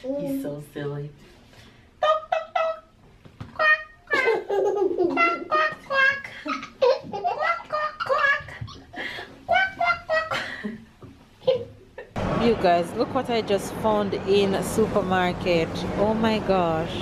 He's so silly. Tock, tock, tock. Quack. Quack, quack, quack. Quack, quack, quack. Quack, quack, quack. You guys, look what I just found in a supermarket. Oh my gosh.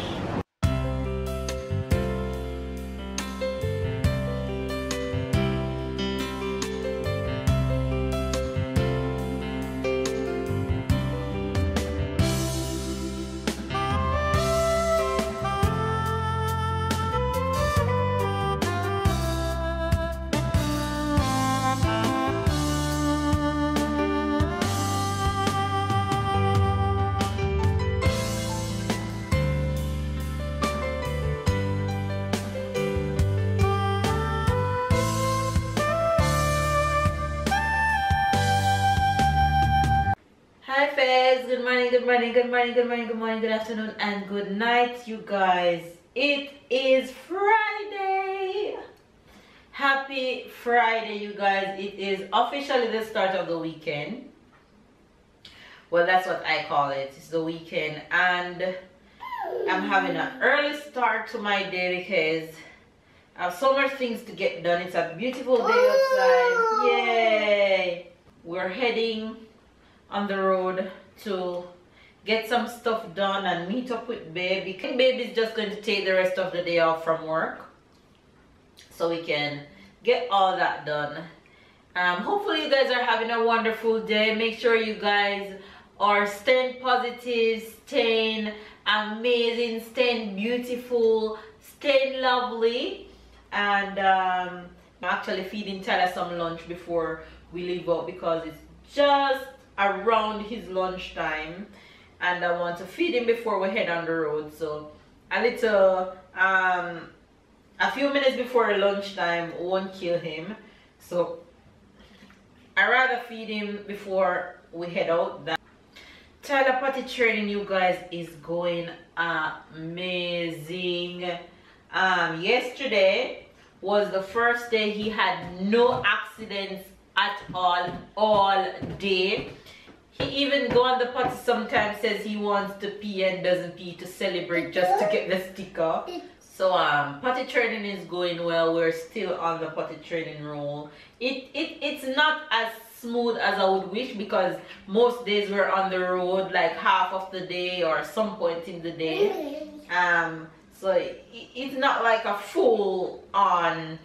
Good morning, good morning, good morning, good morning, good morning, good afternoon, and good night, you guys. It is Friday. Happy Friday, you guys. It is officially the start of the weekend. Well, that's what I call it. It's the weekend, and I'm having an early start to my day because I have so much things to get done. It's a beautiful day outside. Yay! We're heading on the road to get some stuff done and meet up with baby. Baby's just going to take the rest of the day off from work so we can get all that done. Hopefully you guys are having a wonderful day. Make sure you guys are staying positive, staying amazing, staying beautiful, staying lovely. And I'm actually feeding Tyler some lunch before we leave out because it's just around his lunchtime, and I want to feed him before we head on the road. So a little a few minutes before lunchtime won't kill him, so I rather feed him before we head out. Tyler potty training, you guys, is going amazing. Yesterday was the first day he had no accidents at all day. He even go on the potty sometimes, says he wants to pee and doesn't pee to celebrate just to get the sticker. So potty training is going well. We're still on the potty training roll. It's not as smooth as I would wish because most days we're on the road like half of the day or some point in the day. So it's not like a full on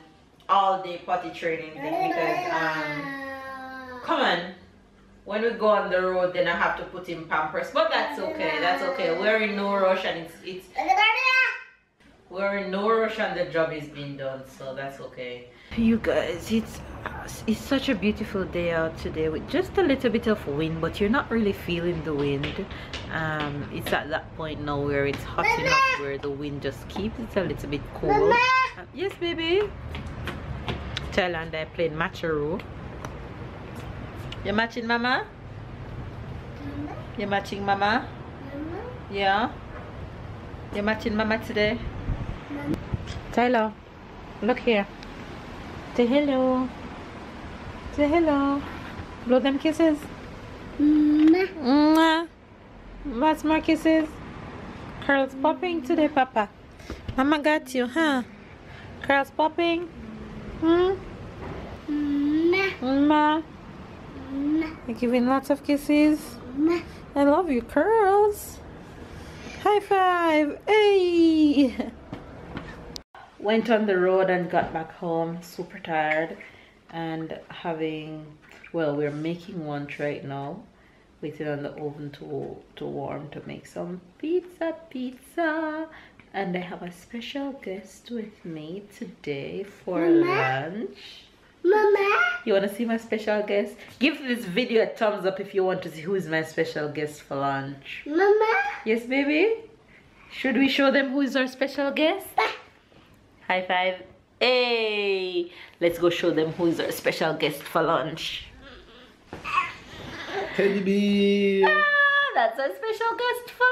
all day potty training thing because come on, when we go on the road then I have to put in Pampers, but that's okay. That's okay. We're in no rush, and we're in no rush, and the job is being done, so that's okay. You guys, it's such a beautiful day out today with just a little bit of wind, but you're not really feeling the wind. It's at that point now where it's hot enough where the wind just keeps it a little bit cool. Yes, baby. Tyler and I played match-a-row. You're matching mama? You're matching mama? Yeah? You're matching mama today? Tyler, look here. Say hello. Say hello. Blow them kisses. Mwah. Lots more kisses. Curls popping today, Papa. Mama got you, huh? Curls popping. Mwah. You're giving lots of kisses. I love you, Curls. High five. Hey. Went on the road and got back home super tired and having, well, we're making lunch right now, waiting on the oven to warm to make some pizza, and I have a special guest with me today for lunch. Mama, you want to see my special guest? Give this video a thumbs up if you want to see who is my special guest for lunch. Mama. Yes, baby? Should we show them who is our special guest? High five. Hey, let's go show them who is our special guest for lunch. Teddy bear. That's our special guest for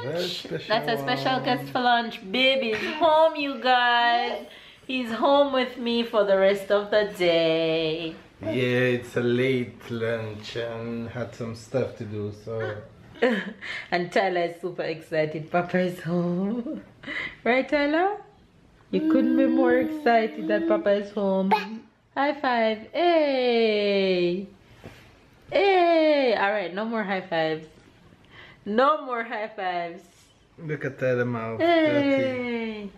lunch. That's our special guest for lunch. Baby's home, you guys. He's home with me for the rest of the day. Yeah, it's a late lunch and had some stuff to do, so And Tyler is super excited. Papa is home. Right, Tyler? You couldn't be more excited that Papa is home. High five. Hey. Hey. Alright, no more high fives. No more high fives. Look at Tyler mouth. Hey.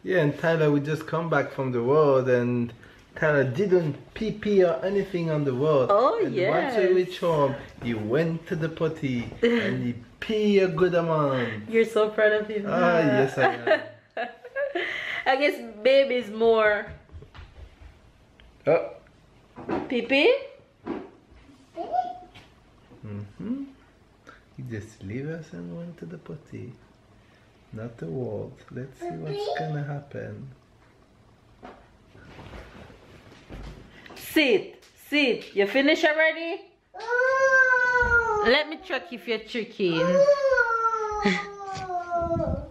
Yeah, and Tyler, we just come back from the road and Tyler didn't pee or anything on the road. Oh, and yes. Once we reach home, he went to the potty and he pee a good amount. You're so proud of him. Ah, yes, I am. I guess baby's more. Oh. Pee-pee? He just leave us and went to the potty. Not the world. Let's see what's gonna happen. Sit. Sit. You finished already? Let me check if you're tricking.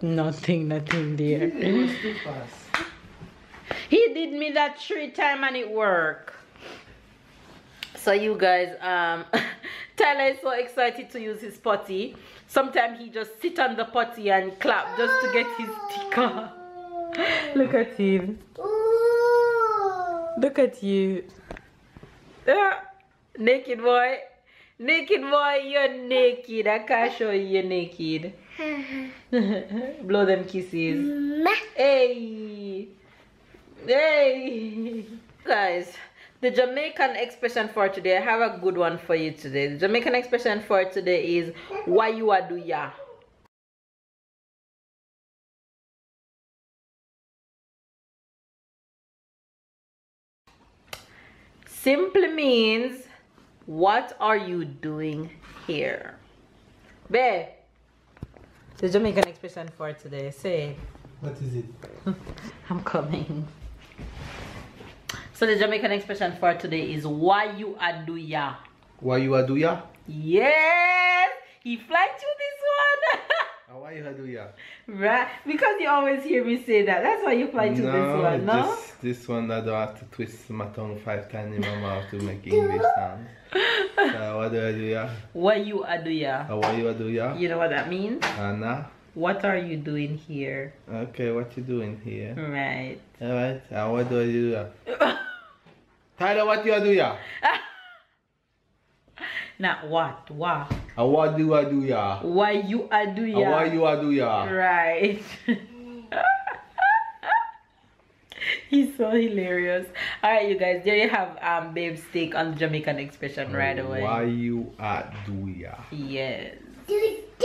Nothing, dear. It was too fast. He did me that 3 times and it worked. So you guys, Tyler is so excited to use his potty. Sometimes he just sit on the potty and clap just to get his sticker. Look at him. Look at you. Naked boy. Naked boy, you're naked. I can't show you you're naked. Blow them kisses. Hey. Hey. Guys, the Jamaican expression for today, I have a good one for you today. The Jamaican expression for today is why you a do ya. Simply means what are you doing here? Babe, the Jamaican expression for today, say. What is it? I'm coming. So the Jamaican expression for today is why you a do ya. Why you a do ya? Yes, he fly to this one. Why you a do ya? Right, because you always hear me say that. That's why you fly to this one, no? Just this one I don't have to twist my tongue 5 times in my mouth to make English sound. So what do I do ya? Why you a do ya? Why you a do ya? You know what that means? Nah. What are you doing here? Okay, what you doing here? Right. Alright, what do I do ya? Tyler, what you a do ya? Not what, what? What do I do ya? Why you a do ya? Why you a do ya? Right. He's so hilarious. Alright, you guys, there you have Babe's take on the Jamaican expression right away. Why you a do ya? Yes.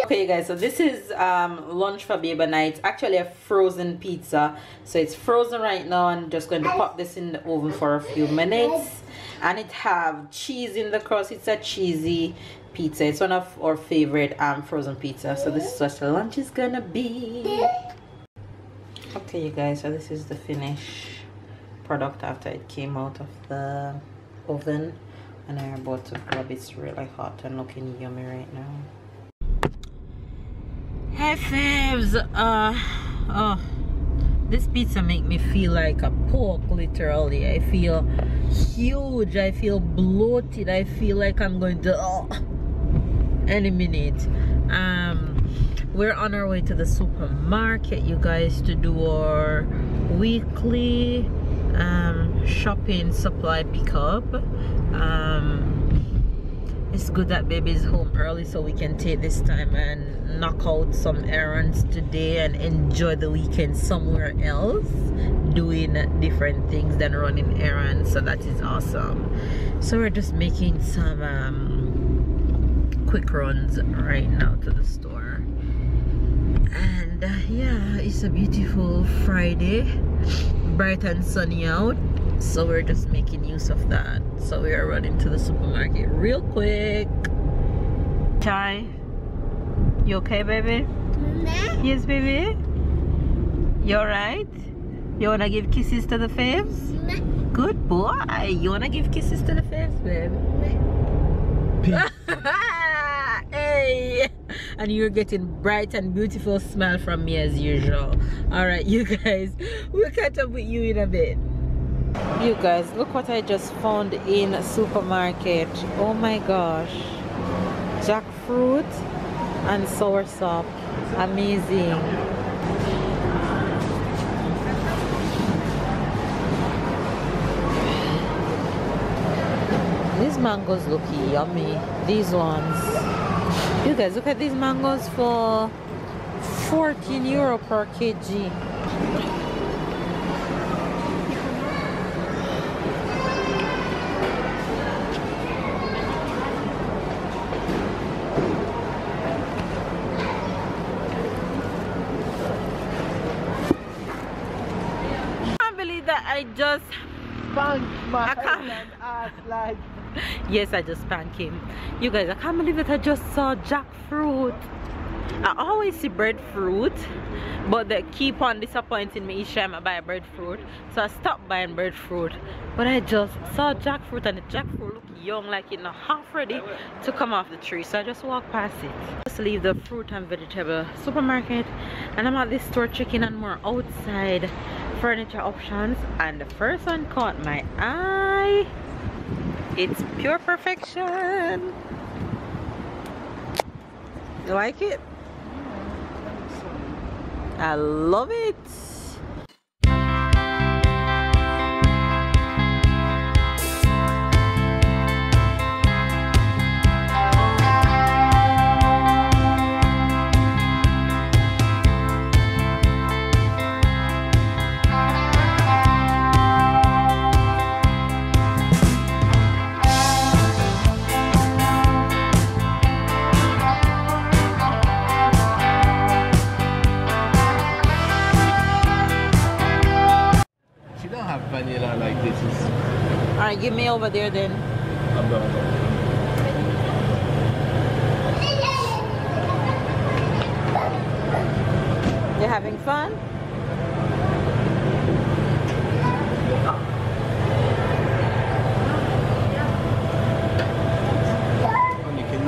Okay, you guys, so this is lunch for Babe and I. It's actually a frozen pizza, so it's frozen right now. I'm just going to pop this in the oven for a few minutes, and it have cheese in the crust. It's a cheesy pizza. It's one of our favorite frozen pizza. So this is what the lunch is gonna be. Okay, you guys, so this is the finished product after it came out of the oven, and I'm about to grab it. It's really hot and looking yummy right now. Hey faves, oh, this pizza make me feel like a pork, literally. I feel huge, I feel bloated, I feel like I'm going to any minute. We're on our way to the supermarket, you guys, to do our weekly shopping supply pickup. It's good that baby's home early so we can take this time and knock out some errands today and enjoy the weekend somewhere else doing different things than running errands. So that is awesome. So we're just making some quick runs right now to the store. And yeah, it's a beautiful Friday, bright and sunny out. So we're just making use of that. So we are running to the supermarket real quick. Chai, you okay, baby? Yes, baby? You alright? You wanna give kisses to the faves? Good boy. You wanna give kisses to the faves, babe? Hey! And you're getting bright and beautiful smile from me as usual. Alright, you guys, we'll catch up with you in a bit. You guys, look what I just found in a supermarket. Oh my gosh. jackfruit and soursop. Amazing. These mangoes look yummy. These ones. You guys, look at these mangoes for 14 euro per kg. I just spanked my husband ass like. Yes, I just spanked him. You guys, I can't believe it. I just saw jackfruit. I always see breadfruit, but they keep on disappointing me each time I buy breadfruit. So I stopped buying breadfruit. But I just saw jackfruit, and the jackfruit look young, like it's not half ready to come off the tree. So I just walked past it. Just leave the fruit and vegetable supermarket, and I'm at this store checking on more outside furniture options, and the first one caught my eye. It's pure perfection. You like it? I love it. Vanilla like this is. Alright, give me over there then. You having fun?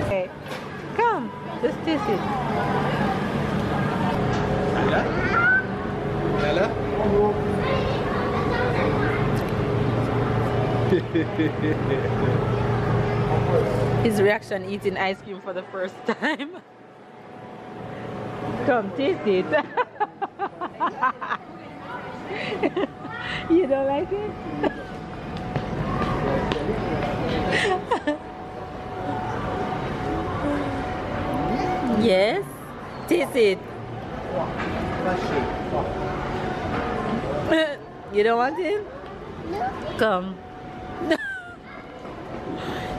Okay, come, just taste it. Lala? His reaction eating ice cream for the first time. Come, taste it. You don't like it? Yes? Taste it. You don't want it? No. Come.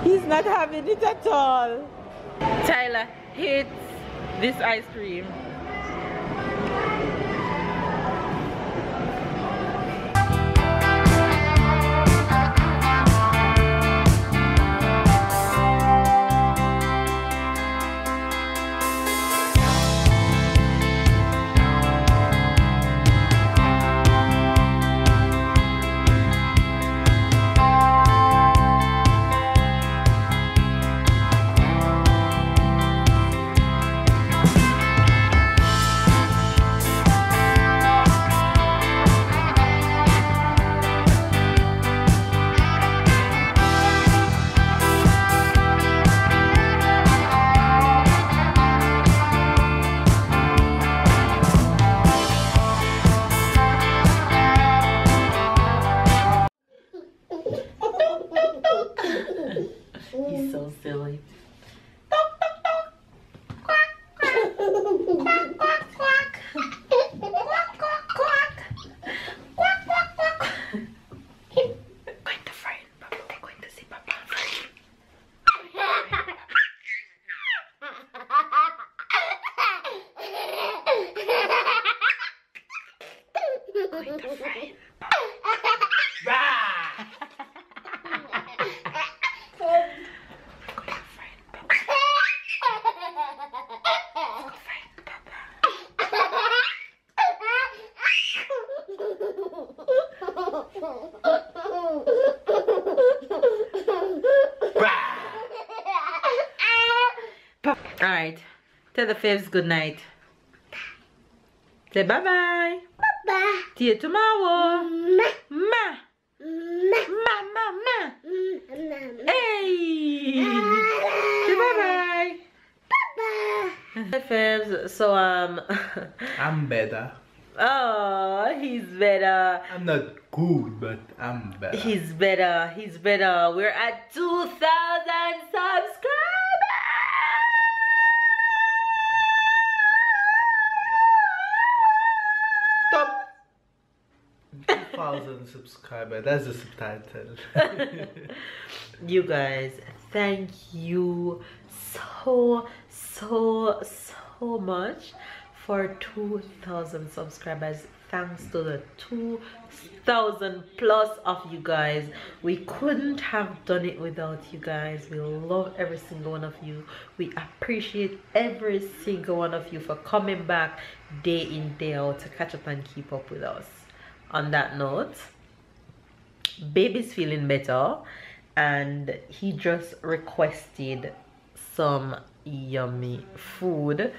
He's not having it at all. Tyler hates this ice cream. He's so silly. Going to friend, Papa. We're going to see Papa. Going to friend. Alright, tell the faves good night. Say bye bye. Bye bye. See you tomorrow. Ma. Ma. Ma. Ma. Ma. Hey. Say bye bye. Fibs, so I'm better. oh, he's better. I'm not good, but I'm better. He's better. He's better. We're at 2,000 subscribers. Top 2,000 subscribers. That's the subtitle. You guys, thank you so much for 2,000 subscribers. Thanks to the 2,000 plus of you guys. We couldn't have done it without you guys. We love every single one of you. We appreciate every single one of you for coming back day in, day out to catch up and keep up with us. On that note, baby's feeling better and he just requested some yummy food.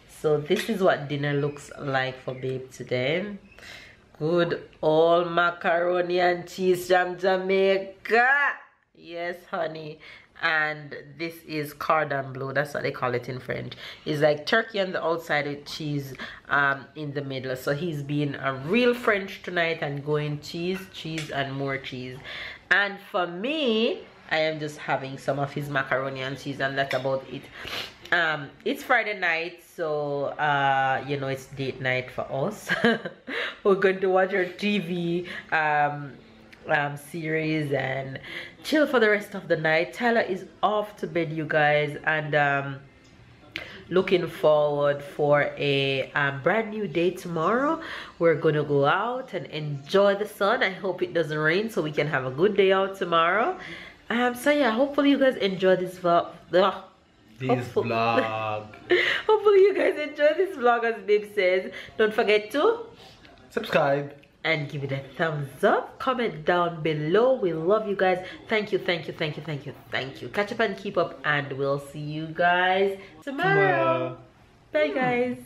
So this is what dinner looks like for babe today. Good old macaroni and cheese from Jamaica. Yes, honey. And this is cordon bleu. That's what they call it in French. It's like turkey on the outside with cheese in the middle. So he's being a real French tonight and going cheese, cheese, and more cheese. And for me, I am just having some of his macaroni and cheese, and that's about it. It's Friday night, so you know, it's date night for us. We're going to watch our TV series and chill for the rest of the night. Tyler is off to bed, you guys, and looking forward for a brand new day tomorrow. We're gonna go out and enjoy the sun. I hope it doesn't rain so we can have a good day out tomorrow. So yeah, hopefully you guys enjoy this vlog. Vlog. Hopefully you guys enjoy this vlog, as babe says. Don't forget to subscribe and give it a thumbs up. Comment down below. We love you guys. Thank you, thank you, thank you, thank you, thank you. Catch up and keep up, and we'll see you guys tomorrow. Bye guys.